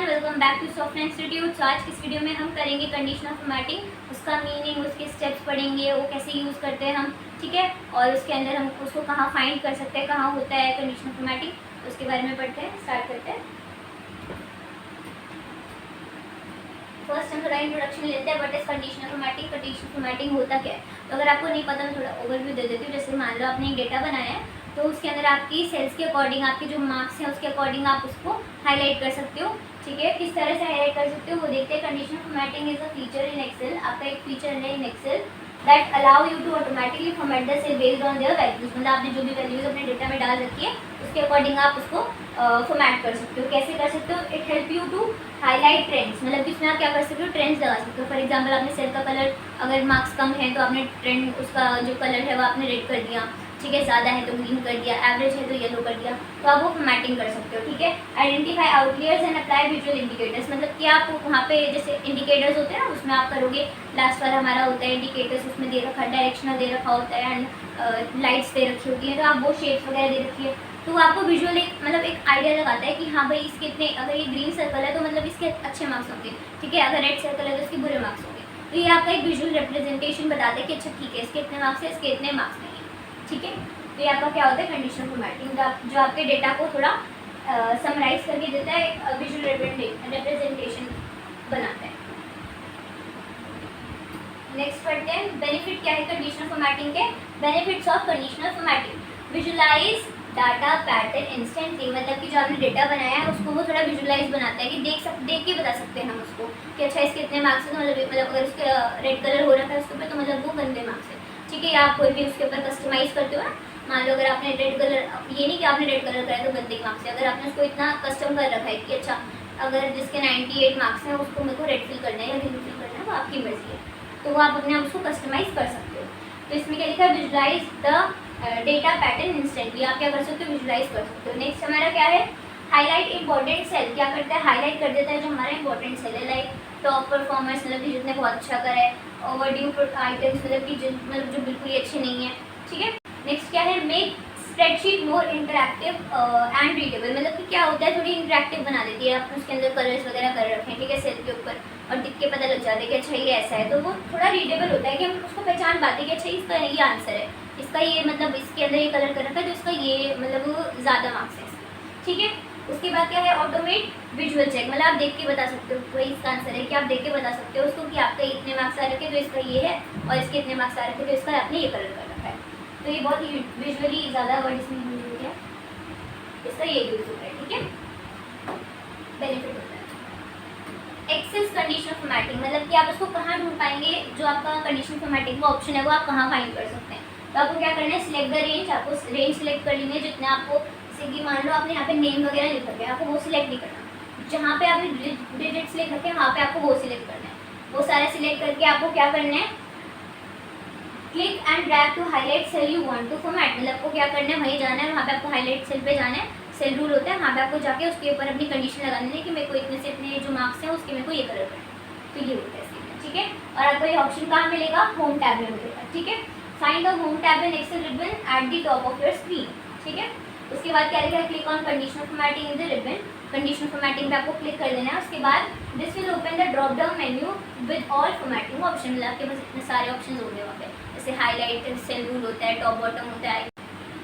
Everyone, welcome back to Soft Institute. तो आज की इस वीडियो में हम करेंगे कंडीशनल फॉर्मेटिंग, उसका मीनिंग, उसके स्टेप्स पढ़ेंगे, वो कैसे यूज़ करते हैं हम, ठीक है। और उसके अंदर हम उसको कहाँ फाइंड कर सकते हैं, कहाँ होता है कंडीशनल फॉर्मेटिंग, उसके बारे में पढ़ते हैं। स्टार्ट करते हैं। फर्स्ट हम थोड़ा इंट्रोडक्शन लेते हैं, what is conditional formatting. Conditional formatting होता क्या है, तो अगर आपको नहीं पता मैं थोड़ा ओवरव्यू दे देती हूँ। जैसे मान लो आपने एक डेटा बनाया है, तो उसके अंदर आपकी सेल्स के अकॉर्डिंग, आपके जो मार्क्स हैं उसके अकॉर्डिंग आप उसको हाईलाइट कर सकते हो, ठीक है। किस तरह से हाईलाइट कर सकते हो वो देखते हैं। Conditional formatting is a feature in Excel, आपका एक फीचर है in Excel that allow you to automatically format the cell based on their values. मतलब आपने जो भी वैल्यूज अपने डेटा में डाल रखी है उसके अकॉर्डिंग आप उसको फॉर्मेट कर सकते हो। कैसे कर सकते हो? It help you to highlight trends, मतलब इसमें आप क्या कर सकते हो, ट्रेंड्स लगा सकते हो। फॉर एग्जांपल आपने सेल का कलर, अगर मार्क्स कम है तो आपने ट्रेंड, उसका जो कलर है वो आपने रेड कर दिया, ठीक है। ज़्यादा है तो ग्रीन कर दिया, एवरेज है तो येलो कर दिया, तो आप वो फॉर्मेटिंग कर सकते हो, ठीक है। Identify outliers and apply visual indicators, मतलब कि आप वहाँ पे जैसे इंडिकेटर्स होते हैं ना, उसमें आप करोगे, लास्ट वाला हमारा होता है इंडिकेटर्स, उसमें दे रखा डायरेक्शनल दे रखा होता है एंड लाइट्स दे रखी होती है, तो आप वो शेप्स वगैरह दे रखी है, तो आपको विजुअल एक मतलब एक आइडिया लगाता है कि हाँ भाई इसके इतने, अगर ये ग्रीन सर्कल है तो मतलब इसके अच्छे मार्क्स होंगे, ठीक है। अगर रेड सर्कल है तो इसके बुरे मार्क्स होंगे। तो ये आपका एक विजुअल रिप्रेजेंटेशन बताता है कि अच्छा ठीक है, इसके इतने मार्क्स है, इसके इतने मार्क्स नहीं है, ठीक है। तो ये आपका क्या होता है, कंडीशनल फॉर्मेटिंग, जो आपके डेटा को थोड़ा समराइज करके देता है, विजुअल रिप्रेजेंटेशन बनाता है। नेक्स्ट पढ़ते हैं, बेनिफिट क्या है कंडीशनल फॉर्मेटिंग के। Benefits of conditional formatting, visualize data pattern instantly, मतलब कि जो आपने डेटा बनाया है उसको वो थोड़ा विजुअलाइज बनाता है कि देख के बता सकते हैं हम उसको कि अच्छा इसके इतने मार्क्स हैं, तो मतलब अगर उसके रेड कलर हो रखा है उसके ऊपर तो मतलब वो गंदे मार्क्स है, ठीक है। या आप कोई भी उसके ऊपर कस्टमाइज करते हो ना, मान लो अगर आपने रेड कलर, ये नहीं कि आपने रेड कलर कराया तो गंदे मार्क्स है, अगर आपने उसको इतना कस्टम कर रखा है कि अच्छा अगर जिसके 98 मार्क्स हैं उसको मेरे को रेड फिल करना है या ग्रीन फिल करना है, वो आपकी मर्जी है, तो वो आप अपने आप उसको कस्टमाइज कर सकते हो। तो इसमें क्या लिखा है, visualize the data pattern instantly, आप क्या कर सकते हो, विजुअलाइज कर सकते हो। नेक्स्ट हमारा क्या है, हाईलाइट इंपॉर्टेंट सेल, क्या करता है, हाईलाइट कर देता है जो हमारा इंपॉर्टेंट सेल है, लाइक टॉप परफॉर्मेंस, मतलब कि जिसने बहुत अच्छा करा है, ओवरड्यू आइटम्स, मतलब कि जो बिल्कुल ही अच्छे नहीं है, ठीक है। नेक्स्ट क्या है, make spreadsheet more interactive and readable, मतलब कि क्या होता है, थोड़ी इंटरैक्टिव बना देती है। आप उसके अंदर कलर्स वगैरह कर रखे हैं, ठीक है, सेल के ऊपर, और दिख के पता लग जाता है कि अच्छा ये ऐसा है, तो वो थोड़ा रीडेबल होता है कि हम उसको पहचान पाते हैं कि अच्छा इसका ये आंसर है, इसका ये मतलब इसके अंदर ये कलर कर रखा है तो इसका ये मतलब वो ज़्यादा मार्क्स है, ठीक है। उसके बाद क्या है, ऑटोमेट विजुअल चेक, मतलब आप देख के बता सकते हो वही इसका आंसर है, कि आप देख के बता सकते हो उसको कि आपका इतने मार्क्स आ रखे तो इसका ये है, और इसके इतने मार्क्स आ रखे तो इसका आपने ये कलर कर रखा है। तो ये बहुत ही विजुअली ज़्यादा वर्ड इसमें यूज हो गया, इसका ये यूज होता है, ठीक है, बेनिफिट होता है। एक्सेस कंडीशनल फॉर्मेटिंग, मतलब कि आप उसको कहाँ ढूंढ पाएंगे, जो आपका कंडीशनल फॉर्मेटिंग का ऑप्शन है वो आप कहाँ फाइंड कर सकते हैं। तो आपको क्या करना है, सिलेक्ट द रेंज, आपको रेंज सिलेक्ट कर लेंगे जितना आपको, जैसे कि मान लो आपने यहाँ पे नेम वगैरह लिख रखे हैं, आपको वो सिलेक्ट नहीं करना, जहाँ पे आपने डिजिट्स लिख रखे हैं वहाँ पे आपको वो सिलेक्ट करना है। वो सारा सिलेक्ट करके आपको क्या करना है, click and drag to highlight cell you want to format, मतलब आपको क्या करना है, वहीं जाना है, वहाँ पे आपको हाईलाइट सेल पे जाना है, सेल रूल होता है, वहाँ पे आपको जाके उसके ऊपर अपनी कंडीशन लगानी है कि मेरे को इतने से इतने जो मार्क्स हैं उसके मेरे को ये कलर करना है, तो ये होता है इसके, ठीक है। और आपको ये ऑप्शन कहाँ मिलेगा, होम टैब में मिलेगा, ठीक है। Find the home tab in Excel ribbon at the top of your screen, ठीक है। उसके बाद क्या लिखा है, click on conditional formatting in the ribbon, conditional formatting पे आपको क्लिक कर देना है। उसके बाद this will open the drop down menu with all formatting option, मतलब आपके पास इतने सारे ऑप्शन होंगे वहाँ पे, जैसे हाईलाइट सेल रूल होता है, टॉप बॉटम होता है,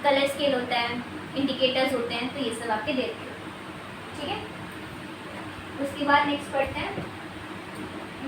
कलर स्केल होता है, इंडिकेटर्स होते हैं, तो ये सब आपके दे रखे हो, ठीक है। उसके बाद नेक्स्ट पढ़ते हैं,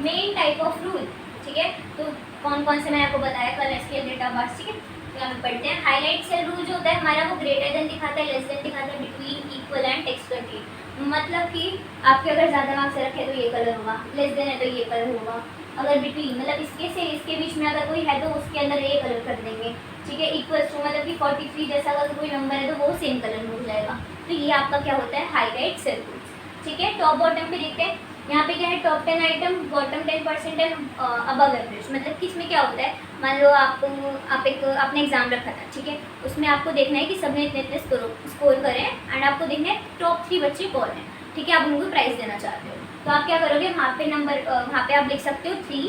मेन टाइप ऑफ रूल, ठीक है। तो कौन कौन से मैंने आपको बताया, कलर स्केल, डेटा बार्स, ठीक है। तो यहाँ पे पढ़ते हैं, हाईलाइट सेल रूल जो होता है हमारा वो ग्रेटर देन दिखाता है, लेस देन दिखाता है, between, equal and text content, मतलब कि आपके अगर ज़्यादा मार्क्स रखे तो ये कलर होगा, लेस देन है तो ये कलर होगा, अगर बिटवीन मतलब इसके से इसके बीच में अगर कोई है तो उसके अंदर ये कलर कर देंगे, ठीक है। इक्वल टू मतलब कि 43 जैसा अगर कोई नंबर है तो वो सेम कलर में हो जाएगा, तो ये आपका क्या होता है, हाईलाइट सेल रूल्स, ठीक है। टॉप बॉटम पे देखते हैं, यहाँ पे क्या है, top 10 item, bottom 10% and above average, मतलब कि इसमें क्या होता है, मान लो आपने एग्जाम रखा था, ठीक है, उसमें आपको देखना है कि सबने इतने इतने स्कोर करें एंड आपको देखना है टॉप 3 बच्चे कौन है, ठीक है, आप उनको प्राइज देना चाहते हो, तो आप क्या करोगे, वहाँ पे नंबर, वहाँ पे आप लिख सकते हो 3,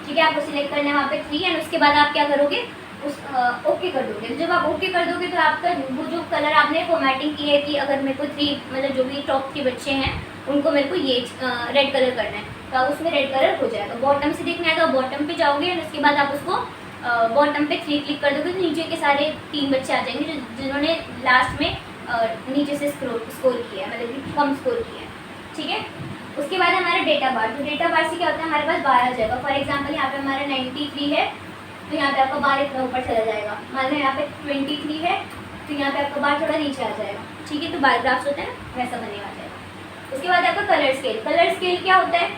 ठीक है, आपको सिलेक्ट करना है वहाँ पे 3 एंड उसके बाद आप क्या करोगे, उस ओके कर दोगे। जब आप ओके कर दोगे तो आपका वो जो कलर आपने फॉर्मेटिंग की है कि अगर मेरे को 3 मतलब जो भी टॉप 3 बच्चे हैं उनको मेरे को ये रेड कलर करना है, तो आप उसमें रेड कलर हो जाएगा। बॉटम से देखना है तो आप बॉटम पे जाओगे और उसके बाद आप उसको बॉटम पे 3 क्लिक कर दोगे तो नीचे के सारे 3 बच्चे आ जाएंगे जिन्होंने लास्ट में नीचे से स्कोर किया है, मतलब कि कम स्कोर किया है। ठीक है, उसके बाद हमारा डेटा बार। तो डेटा बार से क्या होता है, हमारे पास 12 आ जाएगा। फॉर एग्जाम्पल यहाँ पे हमारा 93 है, तो यहाँ पे आपका बार इतना ऊपर चला जाएगा। मान लो यहाँ पे 23 है, तो यहाँ पे आपका बार थोड़ा नीचे आ जाएगा। ठीक है, तो बार ग्राफ्स होता है ना, वैसा बनेगा आ जाएगा। उसके बाद आपका कलर स्केल। कलर स्केल क्या होता है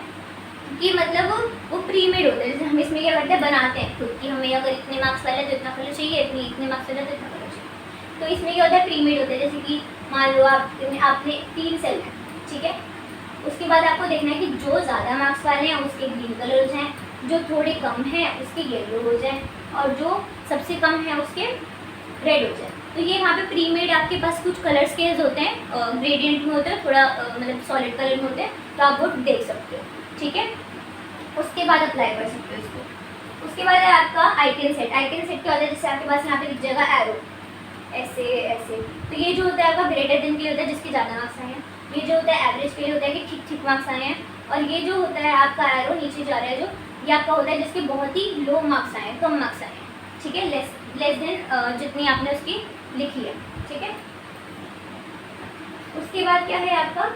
कि मतलब वो प्रीमेड होता है। जैसे हम इसमें क्या करते हैं, बनाते हैं खुद कि हमें अगर इतने मार्क्स वाला है तो इतना कलर चाहिए, इतने मार्क्स वाला तो इतना कलर चाहिए। तो इसमें क्या होता है, प्रीमेड होता है। जैसे कि मान लो आपने 3 सेल है, ठीक है, उसके बाद आपको देखना है कि जो ज़्यादा मार्क्स वाले हैं उसके ग्रीन कलर हो जाएँ, जो थोड़े कम हैं उसके येलो हो जाए, और जो सबसे कम है उसके रेड हो जाए। तो ये वहाँ पे प्रीमेड आपके पास कुछ कलर स्केल्स होते हैं, ग्रेडियंट में होते हैं, थोड़ा मतलब सॉलिड कलर में होते हैं, तो आप वो देख सकते हो। ठीक है, उसके बाद अप्लाई कर सकते हो इसको। उसके बाद है आपका आइकन सेट। आइकन सेट क्या होता है, जैसे आपके पास यहाँ पे दिख जाएगा एरो, ऐसे ऐसे। तो ये जो होता है आपका ग्रेटर देन के लिए होता है, जिसके ज़्यादा मार्क्स आए हैं। ये जो होता है एवरेज के लिए होता है कि ठीक ठीक मार्क्स आए हैं। और ये जो होता है आपका एरो नीचे जा रहा है, जो ये आपका होता है जिसके बहुत ही लो मार्क्स आए हैं, कम मार्क्स आए हैं। ठीक है, लेस देन जितनी आपने उसकी लिखी है। ठीक है, उसके बाद क्या है आपका,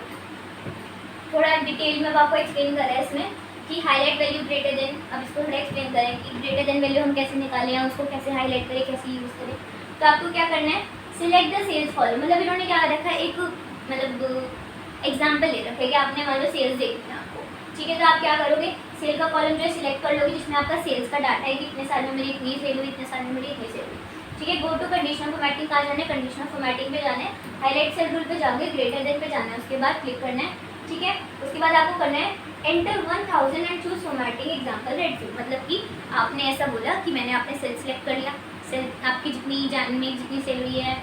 थोड़ा डिटेल में आपको एक्सप्लेन कर रहा है इसमें कि हाईलाइट वैल्यू ग्रेटर देन। अब इसको थोड़ा एक्सप्लेन करें कि ग्रेटर देन वैल्यू हम कैसे निकालें या उसको कैसे हाईलाइट करें, कैसे यूज़ करें। तो आपको क्या करना है, सिलेक्ट द सेल्स कॉलम। मतलब इन्होंने क्या रखा है, एक मतलब एग्जाम्पल ले रखा है कि आपने मान लो सेल्स देखना है आपको। ठीक है, तो आप क्या करोगे, सेल का कॉलम जो है सिलेक्ट कर लोगे जिसमें आपका सेल्स का डाटा है कि इतने साल में मेरी इतनी सेल हुई, इतने साल में मेरी इतनी सेल हुई। ठीक है, गो टू कंडीशनल फॉर्मेटिंग कहाँ जाना है, कंडीशनल फॉर्मेटिंग पे जाना है, हाईलाइट सेल रूल पे जाओगे, ग्रेटर देन पे जाना है, उसके बाद क्लिक करना है। ठीक है, उसके बाद आपको करना है enter 1000 and choose formatting example red cell. मतलब कि आपने ऐसा बोला कि मैंने आपने सेल सेलेक्ट कर लिया, सेल आपकी जितनी जन में जितनी सेल हुई है,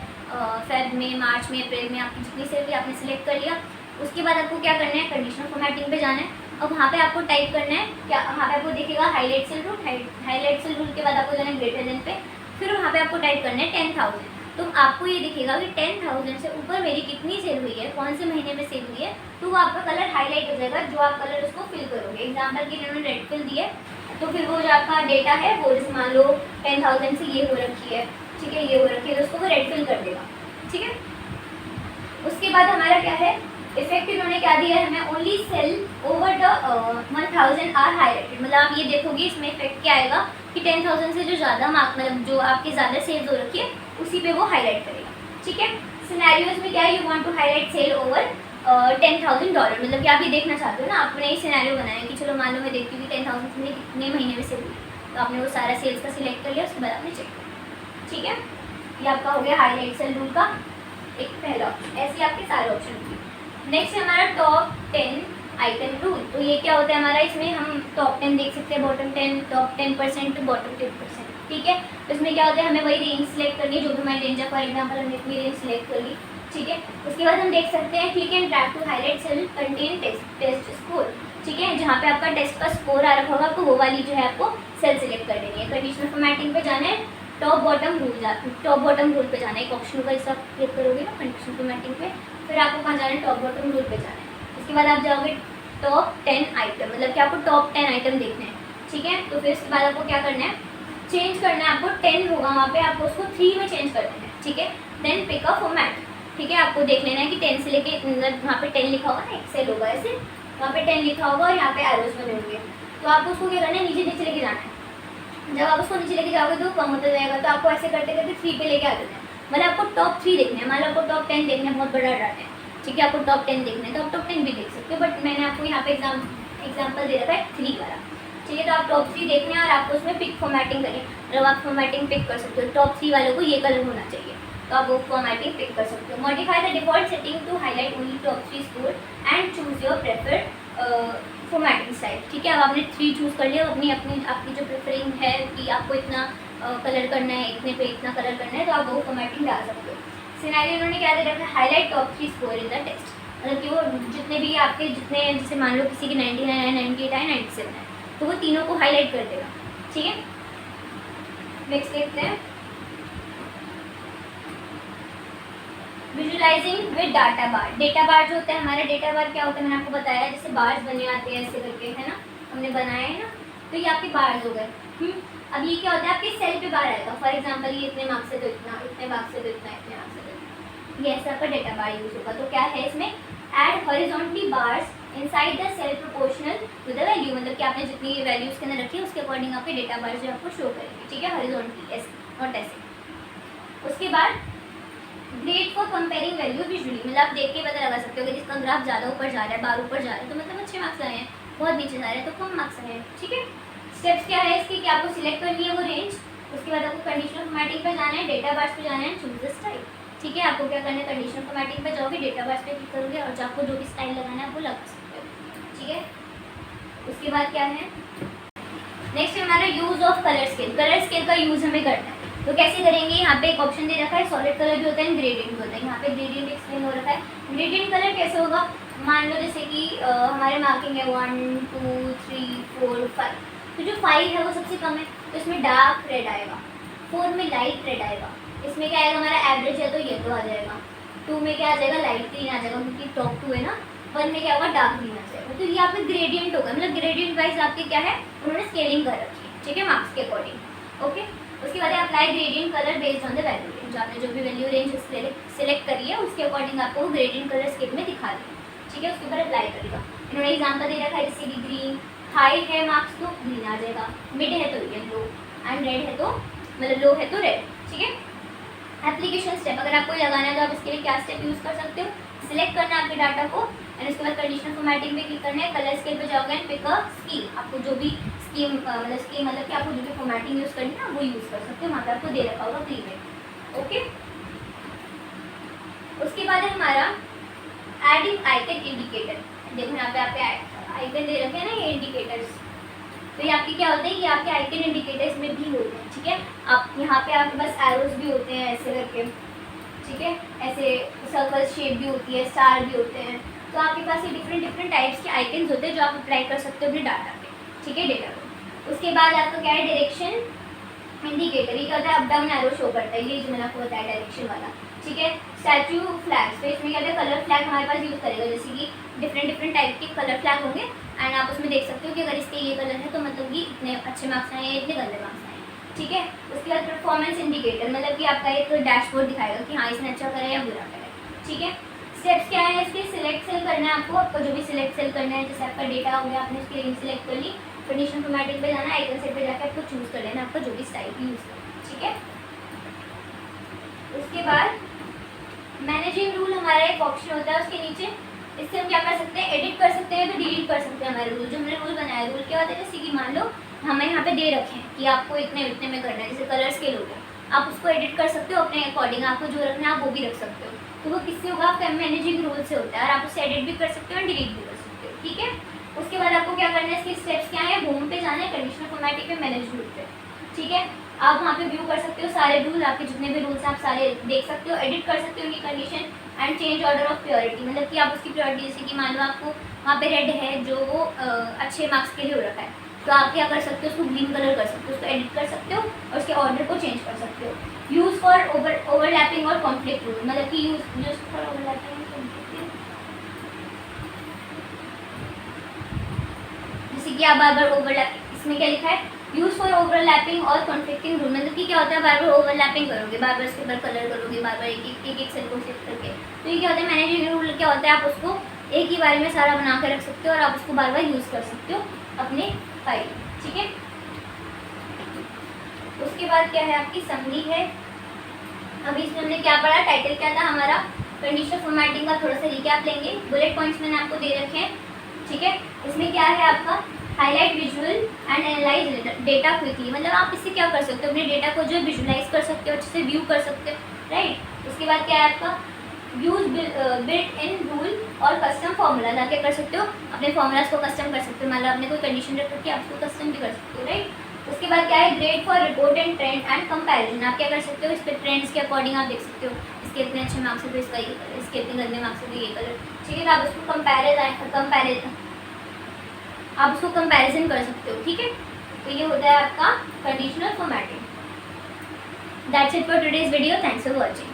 फेब में, मार्च में, अप्रैल में आपकी जितनी सेल हुई आपने सेलेक्ट कर लिया। उसके बाद आपको क्या करना है, कंडीशनल फॉर्मेटिंग पे जाना है। अब वहाँ पे आपको टाइप करना है क्या, वहाँ पे आपको दिखेगा highlight cell rule. Highlight cell rule के बाद आपको जाना है ग्रेटर देन पे, फिर वहाँ पे आपको टाइप करना है 10,000। तो आपको ये दिखेगा कि 10,000 से ऊपर मेरी कितनी सेल हुई है, कौन से महीने में सेल हुई है, तो वो आपका कलर हाईलाइट हो जाएगा, जो आप कलर उसको फिल करोगे। एग्जाम्पल के लिए उन्होंने रेड फिल दिया, तो फिर वो जो आपका डेटा है वो जैसे मान लो 10,000 से ये हो रखी है, ठीक है, ये हो रखी है, तो उसको वो रेड फिल कर देगा। ठीक है, उसके बाद हमारा क्या है, इफेक्ट इन्होंने क्या दिया है हमें, only cell over the 1000 are highlighted. मतलब आप ये देखोगे इसमें इफेक्ट क्या आएगा कि 10,000 से जो ज़्यादा मार्क, मतलब जो आपके ज़्यादा सेल्स हो रखी है उसी पे वो हाईलाइट करेगा। ठीक है, सिनेरियोज में क्या है, you want to highlight cell over $10,000। मतलब कि आप ये देखना चाहते हो ना, आपने एक सिनेरियो बनाया कि चलो मान लो मैं देखती हूँ कि 10,000 से कितने महीने में सेल हुई, तो आपने वो सारा सेल्स का सिलेक्ट कर लिया, उसके बाद आपने चेक किया। ठीक है, ये आपका हो गया हाईलाइट सेल रूल का एक पहला ऑप्शन। ऐसे आपके सारे ऑप्शन होंगे। नेक्स्ट है हमारा टॉप 10 आइटम रूल। तो ये क्या होता है हमारा, इसमें हम टॉप 10 देख सकते हैं, बॉटम 10, टॉप 10%, बॉटम 10%। ठीक है, तो इसमें क्या होता है, हमें वही रेंज सेलेक्ट करनी है जो भी हमारी रेंज है। फॉर एग्जाम्पल हमने इतनी रेंज सेलेक्ट कर ली। ठीक है, उसके बाद हम देख सकते हैं click and drag to highlight cell contain test score. ठीक है, जहाँ पे आपका टेस्ट का स्कोर आ रखा होगा आपको वो वाली जो है आपको सेल सेलेक्ट कर देनी है। कंडीशनल फॉर्मेटिंग पे जाना है, टॉप बॉटम रूल पे जाना है। एक ऑप्शन का हिसाब क्लिक करोगे ना कंडीशनल फॉर्मेटिंग पे, फिर आपको कहाँ जाना है, टॉप बॉटम रूल पे जाना है। उसके बाद आप जाओगे टॉप 10 आइटम, मतलब कि आपको टॉप 10 आइटम देखने हैं। ठीक है, तो फिर उसके बाद आपको क्या करना है, चेंज करना है। आपको 10 होगा वहाँ पे, आपको उसको 3 में चेंज कर देना है। ठीक है, देन पिक अ फॉर्मेट। ठीक है, आपको देख लेना है कि 10 से लेके वहाँ पे 10 लिखा होगा ना, एक सेल होगा ऐसे, वहाँ पे 10 लिखा होगा और यहाँ पे एरोज बने होंगे। तो आपको उसको क्या करना है, नीचे नीचे लेके जाना है। जब आप उसको नीचे लेके जाओगे तो कम होता जाएगा, तो आपको ऐसे करते करते 3 पे लेके आ जाना है। मतलब आपको टॉप 3 देखना है, मान लो आपको टॉप 10 देखना है, बहुत बड़ा डाटा है। ठीक है, आपको टॉप 10 देखना है तो आप टॉप 10 भी देख सकते हो, बट मैंने आपको यहाँ पे एग्जाम्पल दे रखा है 3 वाला। ठीक है, तो आप टॉप 3 देखना है और आपको उसमें पिक फॉर्मेटिंग करें। मतलब आप फॉर्मेटिंग पिक कर सकते हो, टॉप 3 वालों को ये कलर होना चाहिए, तो आप वो फॉर्मेटिंग पिक कर सकते हो। Modify the default setting to highlight only top 3 score and choose your preferred formatting style. ठीक है, अब आपने 3 चूज़ कर लिया, आपकी जो प्रेफरिंग है कि आपको इतना कलर करना है, इतने पे इतना कलर करना है, तो आप वो फॉर्मेटिंग डाल सकते हो। सिनेरियो उन्होंने क्या दे रखा है, highlight top 3 score in the test. मतलब कि वो जितने भी आपके जितने, जैसे मान लो किसी के 99 है, 98 है, 97 है, तो वो तीनों को हाईलाइट कर देगा। ठीक है, नेक्स्ट देखते हैं visualising with data bar. Data bar जो होता है हमारा, डेटा बार क्या होता है मैंने आपको बताया, जैसे बार्स बने आते हैं ऐसे करके, है ना, हमने बनाए हैं ना, तो ये आपके बार्स हो गए। अब ये क्या होता है, आपके सेल पे बार आएगा। फॉर एग्जांपल ये इतने मार्क्स से तो इतना, इतने मार्क्स से तो इतना, इतने मार्क्स से तो इतना, ये ऐसा आपका डेटा बार यूज होगा। तो क्या है इसमें, add horizontally bars inside the cell proportional to the value, मतलब कि आपने जितनी वैल्यूज के अंदर रखी है उसके अकॉर्डिंग आपके डेटा बार जो आपको शो करेंगे, ठीक है, हॉरिजॉन्टली, ऐसे नॉट ऐसे। उसके बाद grade for comparing value visually, मतलब आप देख के पता लगा सकते हो कि जिसका ग्राफ ज़्यादा ऊपर जा रहा है, बार ऊपर जा रहा है, तो मतलब अच्छे मार्क्स आए हैं, बहुत नीचे जा रहे हैं तो कम मार्क्स आए हैं, ठीक है। स्टेप्स क्या है इसकी, कि आपको सिलेक्ट करनी है वो रेंज, उसके बाद आपको कंडीशनल फॉर्मेटिंग पे जाना है, डेटा बार्स पे जाना है, चूज द स्टाइल, ठीक है। आपको क्या करना है, कंडीशनल फॉर्मेटिंग पे जाओगे, डेटा बार्स पे क्लिक करोगे और आपको जो भी स्टाइल लगाना है वो लगा सकते हो, ठीक है। उसके बाद क्या है, नेक्स्ट है हमारा use of colour scale. Colour scale का यूज हमें करना है, तो कैसे करेंगे, यहाँ पे एक ऑप्शन दे रखा है, सॉलिड कलर भी होता है, ग्रेडियंट भी होता है। यहाँ पे ग्रेडियंट एक्सप्लेन हो रखा है। ग्रेडियंट कलर कैसे होगा, मान लो जैसे कि हमारे मार्किंग है 1 2 3 4 5, तो जो 5 है वो सबसे कम है, तो इसमें डार्क रेड आएगा, 4 में लाइट रेड आएगा, इसमें क्या आएगा, हमारा एवरेज है तो येलो आ जाएगा, 2 में क्या आ जाएगा, लाइट ग्रीन आ जाएगा क्योंकि टॉप 2 है ना, 1 में क्या होगा, डार्क ग्रीन आ जाएगा। तो ये आपके ग्रेडियंट होगा, मतलब ग्रेडियंट वाइज आपके क्या है, उन्होंने स्केलिंग कर रखी है, ठीक है, मार्क्स के अकॉर्डिंग, ओके। उसके बाद apply gradient colour based on the value range, आपने जो भी वैल्यू रेंज सिलेक्ट करी है उसके अकॉर्डिंग आपको ग्रेडियंट कलर स्केल में दिखा दें, ठीक है, उसके ऊपर अप्लाई करेगा। इन्होंने एग्जाम्पल दे रखा है जैसे कि ग्रीन, हाई है मार्क्स तो ग्रीन आ जाएगा, मिड है तो येलो, एंड रेड है तो मतलब लो है तो रेड, ठीक है। एप्लीकेशन स्टेप, अगर आपको लगाना है तो आप इसके लिए क्या स्टेप यूज़ कर सकते हो, सिलेक्ट करना है आपके डाटा को, एंड उसके बाद कंडीशनल फॉर्मेटिंग पे क्लिक करना है, कलर स्केल पे जाओगे एंड पिक अ स्कीम, आपको जो भी स्कीम मतलब कि आपको जो भी फॉर्मेटिंग यूज़ करनी है ना वो यूज़ कर सकते हो, वहाँ पे आपको दे रखा होगा फ्री में, ओके। उसके बाद है हमारा एडिंग आइकन इंडिकेटर। देखो यहाँ पे आपके आइकन दे रखे हैं ना, ये इंडिकेटर्स, तो ये आपके क्या होते हैं, ये आपके आइकन इंडिकेटर्स में भी होते हैं, ठीक है। आप यहाँ पे आपके पास एरोज भी होते हैं ऐसे करके, ठीक है, ऐसे सर्कल शेप भी होती है, स्टार भी होते हैं, तो आपके पास ये डिफरेंट टाइप्स के आइकन्स होते हैं जो आप अप्लाई कर सकते हो अपने डाटा पे, ठीक है, डेटा को। उसके बाद आपका क्या है, डायरेक्शन इंडिकेटर, ये क्या होता है, अप डाउन एरो शो करता है, ये जो मैंने आपको बताया डायरेक्शन वाला, ठीक है। स्टैचू फ्लैग्स, तो इसमें क्या होता है, कलर फ्लैग हमारे पास यूज़ करेगा, जैसे कि डिफरेंट टाइप के कलर फ्लैग होंगे, एंड आप उसमें देख सकते हो कि अगर इसके ये कलर है तो मतलब कि इतने अच्छे मार्क्स आए, इतने गंदे मार्क्स आए, ठीक है। उसके बाद परफॉर्मेंस इंडिकेटर, मतलब कि आपका एक डैशबोर्ड दिखाएगा कि हाँ इसने अच्छा करा है या बुरा करा है, ठीक है। स्टेप्स क्या है इसके, सिलेक्ट सेल करना है आपको जो भी सिलेक्ट सेल करना है, जैसे आपका डेटा हो गया, आपने उसकी रेंज सिलेक्ट कर ली, कंडीशनल फॉर्मेटिंग पे जाना है, आइकन सेट पे जाकर आपको चूज कर लेना आपका जो भी स्टाइल यूज़ करना है, ठीक है। उसके बाद मैनेजिंग रूल हमारा एक ऑप्शन होता है उसके नीचे, इससे हम क्या कर सकते हैं, एडिट कर सकते हैं तो डिलीट कर सकते हैं हमारे रूल, जो हमने रूल बनाया। रूल क्या होता है, जैसे कि मान लो हमें यहाँ पे दे रखे हैं कि आपको इतने में करना है, जैसे कलर स्केल हो गया, आप उसको एडिट कर सकते हो अपने अकॉर्डिंग, आपको जो रखना है आप वो भी रख सकते हो, तो वो किससे होगा, आपका मैनेजिंग रूल से होता है, और आप उसे एडिट भी कर सकते हो और डिलीट भी कर सकते हो, ठीक है। उसके बाद आपको क्या करना है, इसके स्टेप्स क्या है, होम पे जाना है, कंडीशनल फॉर्मेटिंग पे, मैनेज रूल पे, ठीक है। आप वहाँ पे व्यू कर सकते हो सारे रूल, आपके जितने भी रूल्स हैं आप सारे देख सकते हो, एडिट कर सकते हो उनकी condition, and change order of purity, मतलब कि आप उसकी प्योरिटी, जैसे कि मान लो आपको वहाँ पे रेड है जो वो अच्छे मार्क्स के लिए हो रखा है, तो आप क्या कर सकते हो, उसको ग्रीन कलर कर सकते हो, उसको एडिट कर सकते हो और उसके ऑर्डर को चेंज कर सकते हो। यूज़ फॉर ओवरलैपिंग और कॉन्फ्लिक्ट रूल, मतलब कि यूज फॉर ओवरलैपिंग, जैसे कि आप बार ओवरलैप, इसमें क्या लिखा है, यूज फॉर ओवरलैपिंग और कॉन्फ्लिक्टिंग रूल, मतलब कि क्या होता है, बार ओवरलैपिंग करोगे, बार इसके ऊपर कलर करोगे, बार एक सेल को सेट करके, तो ये क्या होता है, मैनेजिंग रूल क्या होता है, आप उसको एक ही बारे में सारा बना कर रख सकते हो और आप उसको बार यूज़ कर सकते हो अपने फाइल, ठीक है। उसके बाद क्या है, आपकी समरी है। अभी इसमें हमने क्या पढ़ा, टाइटल क्या था हमारा, कंडीशनल फॉर्मेटिंग का थोड़ा सा रिकैप लेंगे, बुलेट पॉइंट्स मैंने आपको दे रखे हैं, ठीक है। इसमें क्या है आपका, highlight visual and analyse data quickly, मतलब आप इससे क्या कर सकते हो, अपने डेटा को जो विजुलाइज कर सकते हो, अच्छे से व्यू कर सकते हो, राइट। उसके बाद क्या है आपका, यूज बिल्ट इन रूल और कस्टम फॉर्मूला, आप क्या कर सकते हो, अपने फॉर्मूलाज को कस्टम कर सकते हो, मतलब आपने कोई कंडीशन रख रखी है आप उसको कस्टम भी कर सकते हो, राइट। उसके बाद क्या है, grade for report and trend and comparison, आप क्या कर सकते हो, इस पर ट्रेंड्स के अकॉर्डिंग आप देख सकते हो, इसके इतने अच्छे मार्क्स है तो इसका ये कलर, इसके इतने गंदे मार्क्स है तो ये कलर, ठीक है। आप उसको आप उसको कंपैरिजन कर सकते हो, ठीक है। तो ये होता है आपका conditional formatting. That's it for today's video, thanks for watching.